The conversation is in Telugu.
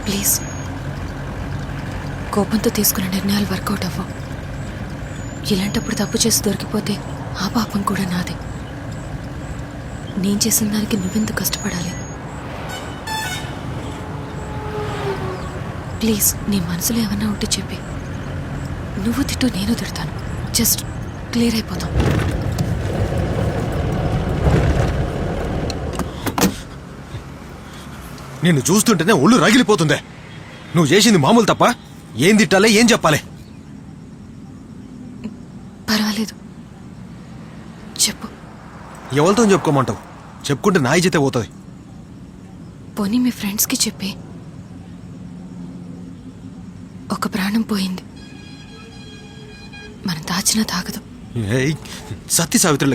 ప్లీజ్, కోపంతో తీసుకున్న నిర్ణయాలు వర్కౌట్ అవ్వవు. ఇలాంటప్పుడు తప్పు చేసి దొరికిపోతే ఆ పాపం కూడా నాదే. నేను చేసిన దానికి నువ్వెందుకు కష్టపడాలి? ప్లీజ్, నీ మనసులో ఏమన్నా ఉంటే చెప్పి. నువ్వు తిట్టు, నేను తిడతాను. జస్ట్ క్లియర్ అయిపోతాం. నిన్ను చూస్తుంటేనే ఒళ్ళు రగిలిపోతుందే. నువ్వు చేసింది మామూలు తప్ప? ఏం తిట్టాలే, ఏం చెప్పాలి? పర్వాలేదు, చెప్పు. ఎవరితో చెప్పుకోమంటావు? చెప్పుకుంటే నా ఇజ్జతే పోతుంది. పోనీ మీ ఫ్రెండ్స్కి చెప్పి. ఒక ప్రాణం పోయింది, మనం దాచినా తాగదు. ఏయ్, సత్య సావిత్రుల